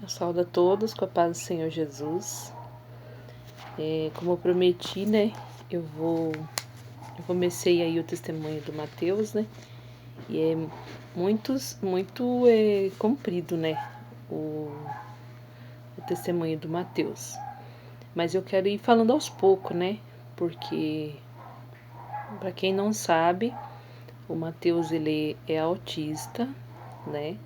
Eu saúdo a todos com a paz do Senhor Jesus. Como eu prometi, né? Eu comecei aí o testemunho do Mateus, né? E é muito comprido, né? O testemunho do Mateus. Mas eu quero ir falando aos poucos, né? Porque, para quem não sabe, o Mateus ele é autista, né?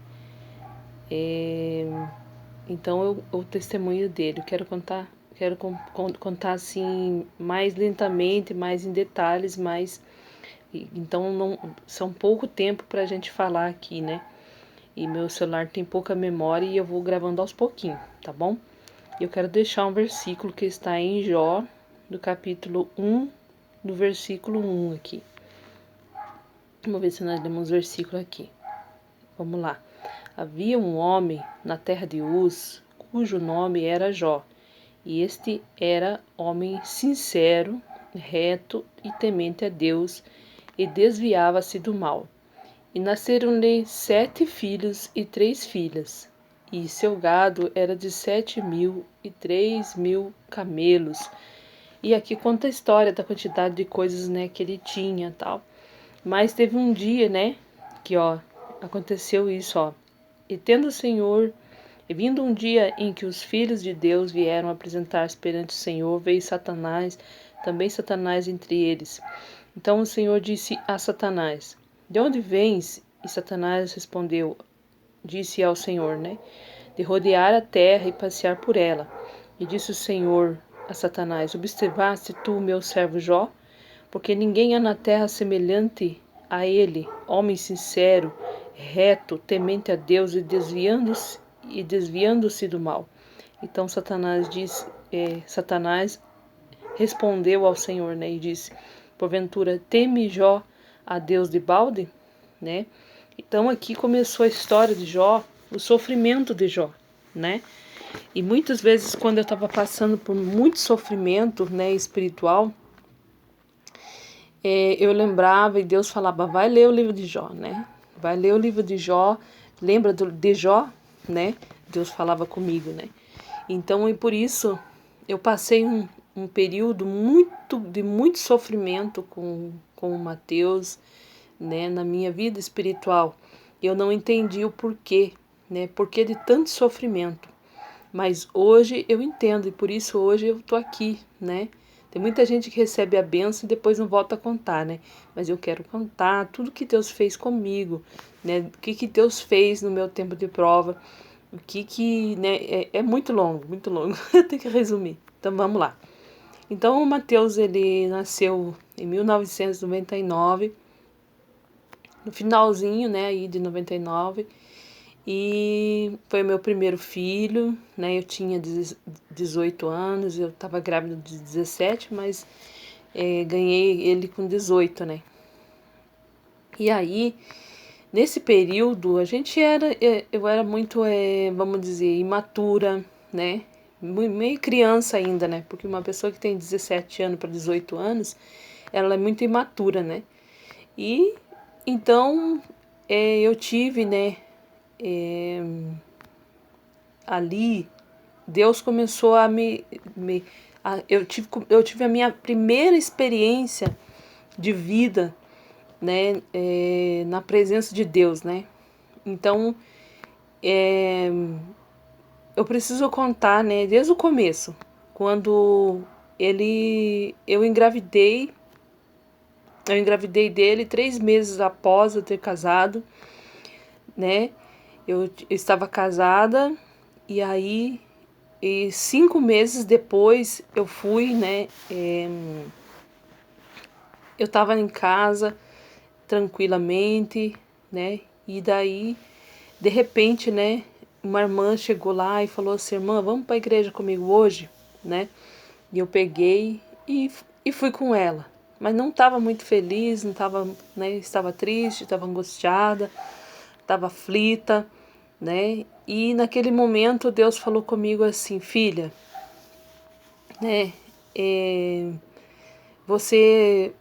Então o testemunho dele, eu quero contar assim mais lentamente, mais em detalhes, então não são pouco tempo para a gente falar aqui, né? E meu celular tem pouca memória e eu vou gravando aos pouquinhos, tá bom? Eu quero deixar um versículo que está em Jó, do capítulo 1, do versículo 1 aqui. Vamos ver se nós lemos o versículo aqui. Vamos lá. Havia um homem na terra de Uz, cujo nome era Jó, e este era homem sincero, reto e temente a Deus, e desviava-se do mal. E nasceram-lhe 7 filhos e 3 filhas, e seu gado era de 7.000 e 3.000 camelos. E aqui conta a história da quantidade de coisas, né, que ele tinha, tal. Mas teve um dia, né, que aconteceu isso, E tendo o Senhor, e vindo um dia em que os filhos de Deus vieram apresentar-se perante o Senhor, veio Satanás, também Satanás entre eles. Então o Senhor disse a Satanás: De onde vens? E Satanás respondeu, disse ao Senhor, né? De rodear a terra e passear por ela. E disse o Senhor a Satanás: Observaste tu, meu servo Jó? Porque ninguém há na terra semelhante a ele, homem sincero, reto, temente a Deus e desviando-se do mal. Então Satanás respondeu ao Senhor, né, e disse: Porventura teme Jó a Deus de balde, né? Então aqui começou a história de Jó, o sofrimento de Jó, né? E muitas vezes quando eu estava passando por muito sofrimento, né, espiritual, eu lembrava e Deus falava: vai ler o livro de Jó, né? Vai ler o livro de Jó, lembra de Jó, né? Deus falava comigo, né? Então, e por isso eu passei um período de muito sofrimento com o Mateus, né? Na minha vida espiritual. Eu não entendi o porquê, né? Porquê de tanto sofrimento. Mas hoje eu entendo e por isso hoje eu tô aqui, né? Tem muita gente que recebe a bênção e depois não volta a contar, né? Mas eu quero contar tudo que Deus fez comigo, né? O que Deus fez no meu tempo de prova, né? É muito longo, eu tenho que resumir. Então vamos lá. Então o Mateus, ele nasceu em 1999, no finalzinho, né, aí de 99, e foi o meu primeiro filho, né? Eu tinha 18 anos, eu estava grávida de 17, mas ganhei ele com 18, né? E aí, nesse período, eu era muito, vamos dizer, imatura, né? Meio criança ainda, né? Porque uma pessoa que tem 17 anos para 18 anos, ela é muito imatura, né? E então eu tive, né? Ali, Deus começou a eu tive a minha primeira experiência de vida, né, na presença de Deus, né? Então, eu preciso contar, né, desde o começo, quando eu engravidei dele 3 meses após eu ter casado, né? Eu estava casada e aí 5 meses depois eu fui, né? Eu estava em casa tranquilamente, né? E daí, de repente, né? Uma irmã chegou lá e falou assim: Irmã, vamos para a igreja comigo hoje, né? E eu peguei e fui com ela. Mas não estava muito feliz, não estava, né? Estava triste, estava angustiada, estava aflita, né? E naquele momento Deus falou comigo assim: Filha, né? Você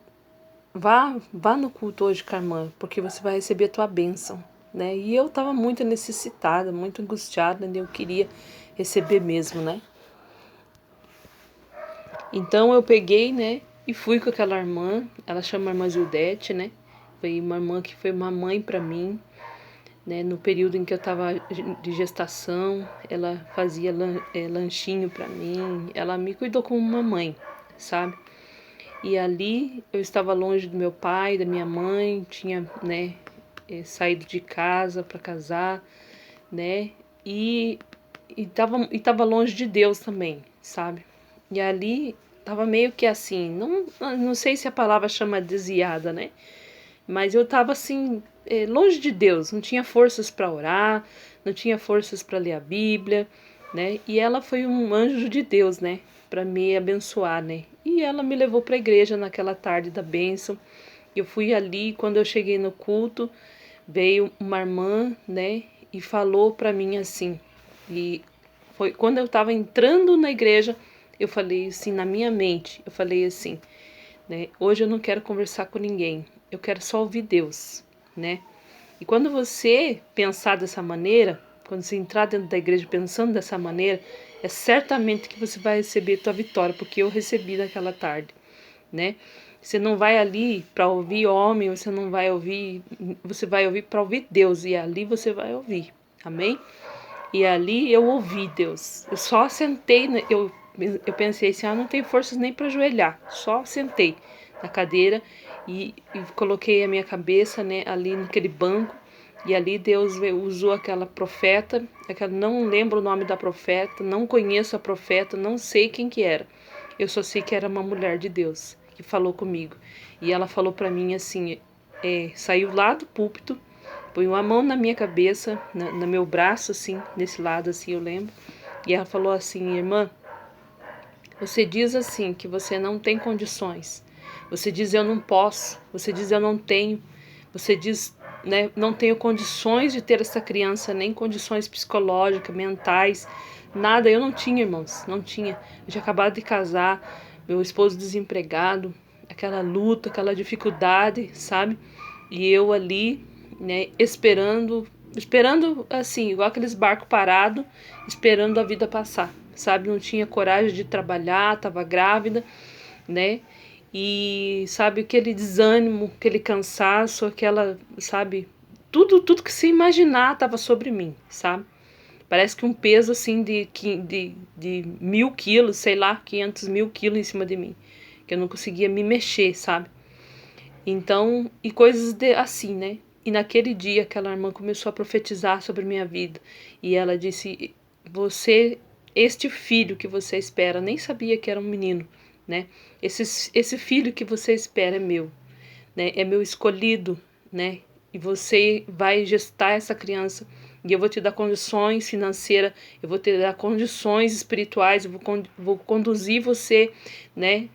vá no culto hoje com a irmã, porque você vai receber a tua bênção, né? E eu estava muito necessitada, muito angustiada, né? Eu queria receber mesmo, né? Então eu peguei, né? E fui com aquela irmã, ela chama Irmã Gildete, né? Foi uma irmã que foi uma mãe para mim, né? No período em que eu estava de gestação, ela fazia lanchinho para mim, ela me cuidou como uma mãe, sabe? E ali eu estava longe do meu pai, da minha mãe, tinha, né, saído de casa para casar, né? E tava longe de Deus também, sabe? E ali tava meio que assim, não sei se a palavra chama desviada, né? Mas eu tava assim, longe de Deus, não tinha forças para orar, não tinha forças para ler a Bíblia, né? E ela foi um anjo de Deus, né? Para me abençoar, né? E ela me levou para a igreja naquela tarde da bênção. Eu fui ali, quando eu cheguei no culto, veio uma irmã, né? E falou para mim assim. E foi quando eu estava entrando na igreja, eu falei assim na minha mente, eu falei assim, né? Hoje eu não quero conversar com ninguém, eu quero só ouvir Deus, né? E quando você pensar dessa maneira, quando você entrar dentro da igreja pensando dessa maneira, é certamente que você vai receber tua vitória, porque eu recebi naquela tarde, né? Você não vai ali para ouvir homem, você vai ouvir para ouvir Deus, e ali você vai ouvir. Amém? E ali eu ouvi Deus. Eu só sentei, eu pensei assim, não tenho forças nem para ajoelhar. Só sentei na cadeira e coloquei a minha cabeça, né, ali naquele banco. E ali Deus usou aquela profeta, não lembro o nome da profeta, não conheço a profeta, não sei quem que era. Eu só sei que era uma mulher de Deus que falou comigo. E ela falou para mim assim, saiu lá do púlpito, põe uma mão na minha cabeça, no meu braço, assim, nesse lado, assim, eu lembro. E ela falou assim, irmã, você diz assim que você não tem condições. Você diz eu não posso. Você diz eu não tenho. Você diz, né, não tenho condições de ter essa criança, nem condições psicológicas, mentais, nada. Eu não tinha, irmãos, não tinha. Eu tinha acabado de casar, meu esposo desempregado, aquela luta, aquela dificuldade, sabe? E eu ali, né, esperando assim, igual aqueles barcos parados, esperando a vida passar, sabe? Não tinha coragem de trabalhar, estava grávida, né? E sabe, aquele desânimo, aquele cansaço, sabe, tudo que se imaginar estava sobre mim, sabe? Parece que um peso assim de 1.000 quilos, sei lá, 500.000 quilos em cima de mim, que eu não conseguia me mexer, sabe? Então, e coisas assim, né? E naquele dia aquela irmã começou a profetizar sobre a minha vida. E ela disse: "Você, este filho que você espera, nem sabia que era um menino, né? Esse filho que você espera é meu, né? É meu escolhido, né? E você vai gestar essa criança. E eu vou te dar condições financeiras, eu vou te dar condições espirituais, eu vou conduzir você, né?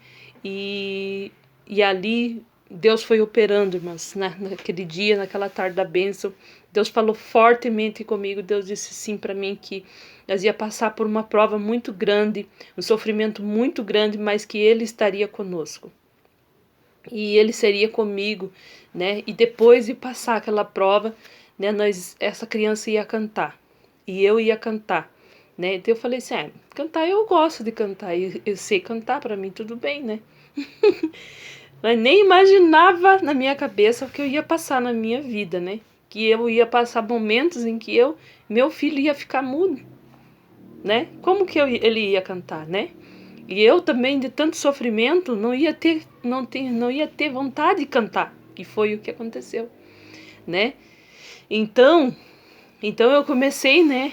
E ali Deus foi operando, irmãs, naquele dia, naquela tarde da bênção. Deus falou fortemente comigo. Deus disse sim para mim que nós ia passar por uma prova muito grande, um sofrimento muito grande, mas que Ele estaria conosco. E Ele seria comigo, né? E depois de passar aquela prova, né? Essa criança ia cantar e eu ia cantar, né? Então eu falei assim, cantar eu gosto de cantar, eu sei cantar, para mim tudo bem, né? Mas nem imaginava na minha cabeça o que eu ia passar na minha vida, né? Que eu ia passar momentos em que meu filho ia ficar mudo, né? Como que ele ia cantar, né? E eu também, de tanto sofrimento, não ia ter vontade de cantar. E foi o que aconteceu, né? Então eu comecei, né?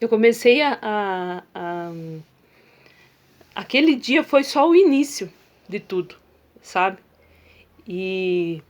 Eu comecei aquele dia foi só o início de tudo, sabe? E